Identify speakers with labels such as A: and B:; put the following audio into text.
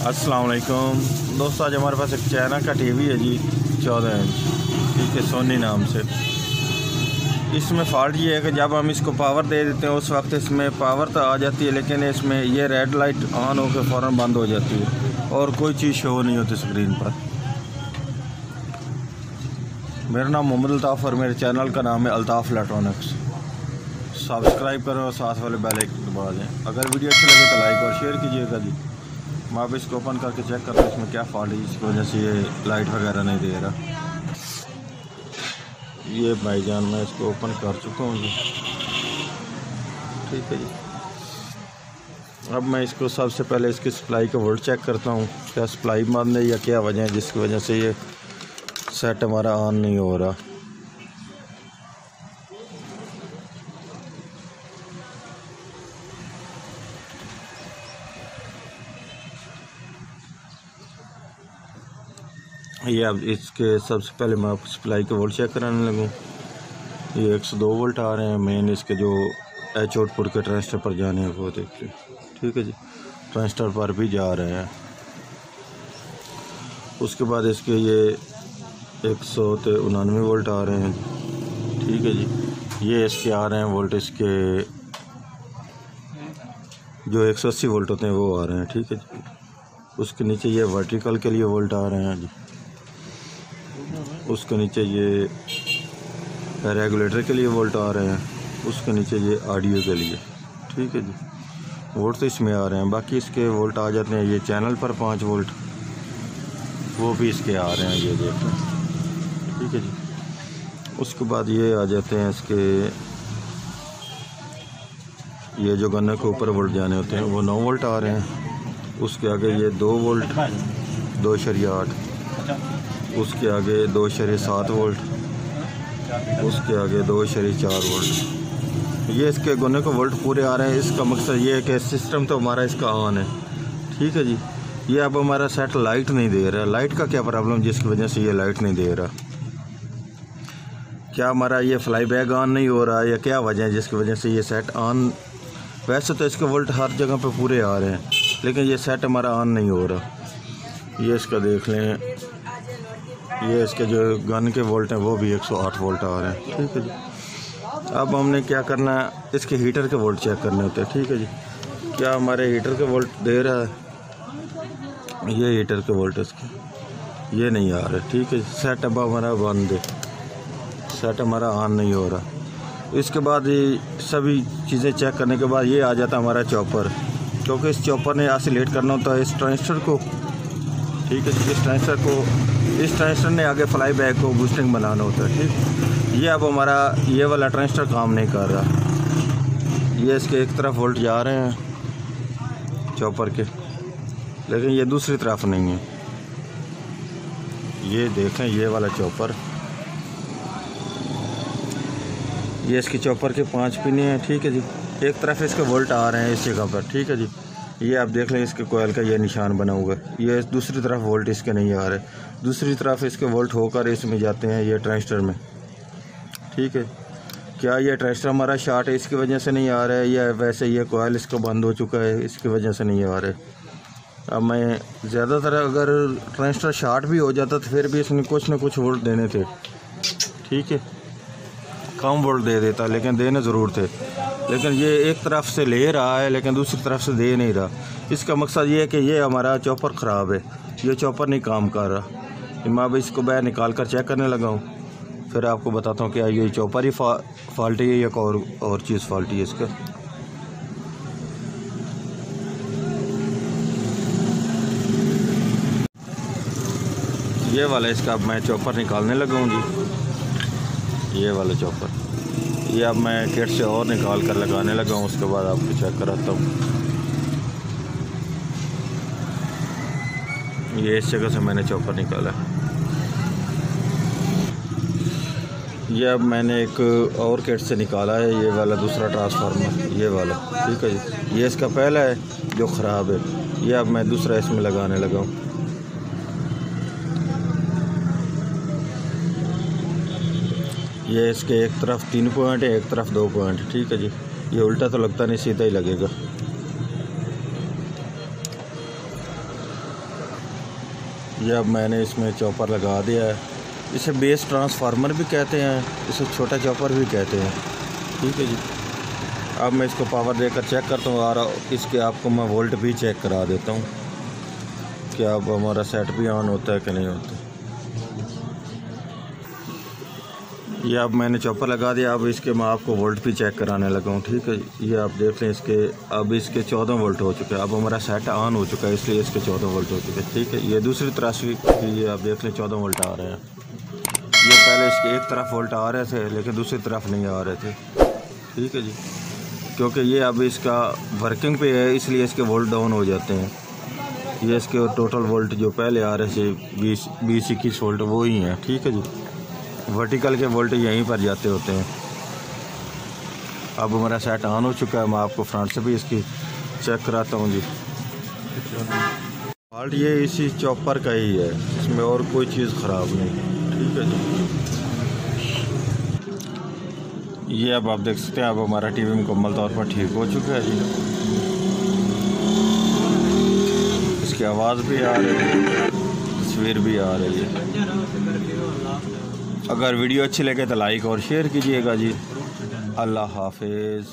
A: अस्सलाम वालेकुम दोस्तों, आज हमारे पास एक चाइना का टीवी है जी 14 इंच, ठीक है, सोनी नाम से। इसमें फ़ॉल्ट ये है कि जब हम इसको पावर दे देते हैं उस वक्त इसमें पावर तो आ जाती है, लेकिन इसमें ये रेड लाइट ऑन होकर फ़ौरन बंद हो जाती है और कोई चीज़ शो नहीं होती स्क्रीन पर। मेरा नाम मोहम्मद अल्ताफ़ और मेरे चैनल का नाम है अल्ताफ़ इलेक्ट्रॉनिक्स। सब्सक्राइब करें और साथ वाले बेल आइकन दबा दें। अगर वीडियो अच्छी लगे तो लाइक और शेयर कीजिएगा जी। मैं अब इसको ओपन करके चेक करता हूँ इसमें क्या फॉल्ट है, जिसकी वजह से ये लाइट वगैरह नहीं दे रहा। ये भाईजान मैं इसको ओपन कर चुका हूँ जी, ठीक है जी। अब मैं इसको सबसे पहले इसकी सप्लाई का वोल्ट चेक करता हूँ, क्या सप्लाई बंद है या क्या वजह है जिसकी वजह से ये सेट हमारा ऑन नहीं हो रहा। ये अब इसके सबसे पहले मैं सप्लाई के वोल्ट चेक कराने लगूँ। ये 102 वोल्ट आ रहे हैं मेन, इसके जो एच आउटपुट के ट्रांजिस्टर पर जाने हैं वो देख लें, ठीक है जी। ट्रांजिस्टर पर भी जा रहे हैं। उसके बाद इसके ये 199 वोल्ट आ रहे हैं, ठीक है जी। ये इसके आ रहे हैं वोल्ट, इसके जो 180 वोल्ट होते हैं वो आ रहे हैं, ठीक है जी। उसके नीचे ये वर्टिकल के लिए वोल्ट आ रहे हैं जी। उसके नीचे ये रेगुलेटर के लिए वोल्ट आ रहे हैं। उसके नीचे ये ऑडियो के लिए, ठीक है जी। वोल्ट तो इसमें आ रहे हैं, बाकी इसके वोल्ट आ जाते हैं ये चैनल पर 5 वोल्ट, वो भी इसके आ रहे हैं, ये देख लें, ठीक है जी। उसके बाद ये आ जाते हैं इसके, ये जो गन्ने के ऊपर वोल्ट जाने होते हैं वो 9 वोल्ट आ रहे हैं। उसके आगे ये 2 वोल्ट 2.8, उसके आगे 2.7 वोल्ट, उसके आगे 2.4 वोल्ट। ये इसके गन्ने के वोल्ट पूरे आ रहे हैं। इसका मकसद ये है कि सिस्टम तो हमारा इसका ऑन है, ठीक है जी। ये अब हमारा सेट लाइट नहीं दे रहा। लाइट का क्या प्रॉब्लम जिसकी वजह से ये लाइट नहीं दे रहा? क्या हमारा ये फ्लाई बैक ऑन नहीं हो रहा या क्या वजह है जिसकी वजह से ये सेट ऑन? वैसे तो इसके वोल्ट हर जगह पे पूरे आ रहे हैं, लेकिन ये सेट हमारा ऑन नहीं हो रहा। ये इसका देख लें, ये इसके जो गन के वोल्ट हैं वो भी 108 वोल्ट आ रहे हैं, ठीक है जी। अब हमने क्या करना है, इसके हीटर के वोल्ट चेक करने होते हैं, ठीक है जी। क्या हमारे हीटर के वोल्ट दे रहा है? ये हीटर के वोल्ट इसके ये नहीं आ रहे, ठीक है। सेट अब हमारा बंद है, सेट हमारा ऑन नहीं हो रहा। इसके बाद ये सभी चीज़ें चेक करने के बाद ये आ जाता हमारा चॉपर, क्योंकि इस चॉपर ने ऑसिलेट करना होता है इस ट्रांजिस्टर को, ठीक है जी। इस ट्रांजिस्टर ने आगे फ्लाई बैक को बूस्टिंग बनाना होता है, ठीक। ये अब हमारा ये वाला ट्रांजिस्टर काम नहीं कर रहा। ये इसके एक तरफ वोल्ट जा रहे हैं चॉपर के, लेकिन ये दूसरी तरफ नहीं है। ये देखें, ये वाला चॉपर, ये इसकी चॉपर के 5 पिने हैं, ठीक है जी। एक तरफ इसके वोल्ट आ रहे हैं इस जगह पर, ठीक है जी। ये आप देख लें, इसके कोयल का ये निशान बना हुआ है। ये दूसरी तरफ वोल्ट इसके नहीं आ रहे, दूसरी तरफ इसके वोल्ट होकर इसमें जाते हैं ये ट्रांजिस्टर में, ठीक है। क्या ये ट्रांजिस्टर हमारा शॉर्ट है इसकी वजह से नहीं आ रहा है, या वैसे ये कोयल इसको बंद हो चुका है इसकी वजह से नहीं आ रहे? अब मैं ज़्यादातर अगर ट्रांजिस्टर शॉर्ट भी हो जाता तो फिर भी इसमें कुछ ना कुछ वोल्ट देने थे, ठीक है। कम वोल्ट दे देता, लेकिन देने ज़रूर थे। लेकिन ये एक तरफ से ले रहा है लेकिन दूसरी तरफ से दे नहीं रहा। इसका मकसद ये है कि ये हमारा चॉपर ख़राब है, ये चॉपर नहीं काम कर रहा। मैं अब इसको बाहर निकाल कर चेक करने लगा हूँ, फिर आपको बताता हूँ क्या ये चॉपर ही फॉल्टी है या और चीज़ फॉल्टी है इसका। ये वाला इसका अब मैं चॉपर निकालने लगा हूँ जी, ये वाला चॉपर। ये अब मैं किट से और निकाल कर लगाने लगा हूँ, उसके बाद आपको चेक कराता हूँ। ये इस जगह से मैंने चॉपर निकाला। ये अब मैंने एक और किट से निकाला है, ये वाला दूसरा ट्रांसफार्मर, ये वाला, ठीक है जी। ये इसका पहला है जो ख़राब है, ये अब मैं दूसरा इसमें लगाने लगा हूँ। ये इसके एक तरफ 3 पॉइंट है, एक तरफ 2 पॉइंट, ठीक है जी। ये उल्टा तो लगता नहीं, सीधा ही लगेगा। ये अब मैंने इसमें चॉपर लगा दिया है। इसे बेस ट्रांसफार्मर भी कहते हैं, इसे छोटा चॉपर भी कहते हैं। ठीक है जी। अब मैं इसको पावर देकर चेक करता हूँ और इसके आपको मैं वोल्ट भी चेक करा देता हूँ कि अब हमारा सेट भी ऑन होता है कि नहीं होता। ये अब मैंने चॉपर लगा दिया। अब इसके मैं आपको वोल्ट भी चेक कराने लगा हूँ। ठीक है, ये आप देख लें इसके अब इसके 14 वोल्ट हो चुके हैं। अब हमारा सेट ऑन हो चुका है, इसलिए इसके 14 वोल्ट हो चुके हैं। ठीक है, ये दूसरी तरफ से ये आप देख लें 14 वोल्ट आ रहे हैं। ये पहले इसके एक तरफ वोल्ट आ रहे थे लेकिन दूसरी तरफ नहीं आ रहे थे। ठीक है जी, क्योंकि ये अब इसका वर्किंग पे है इसलिए इसके वोल्ट डाउन हो जाते हैं। ये इसके टोटल वोल्ट जो पहले आ रहे थे 20-21 वोल्ट वो ही हैं। ठीक है जी, वर्टिकल के वोल्ट यहीं पर जाते होते हैं। अब हमारा सेट ऑन हो चुका है। मैं आपको फ्रंट से भी इसकी चेक कराता हूँ जी। फॉल्ट ये इसी चॉपर का ही है, इसमें और कोई चीज़ ख़राब नहीं। ठीक है जी, ये अब आप देख सकते हैं अब हमारा टीवी मुकम्मल तौर पर ठीक हो चुका है जी। इसकी आवाज़ भी आ रही है, तस्वीर भी आ रही है। अगर वीडियो अच्छी लगे तो लाइक और शेयर कीजिएगा जी। अल्लाह हाफिज़।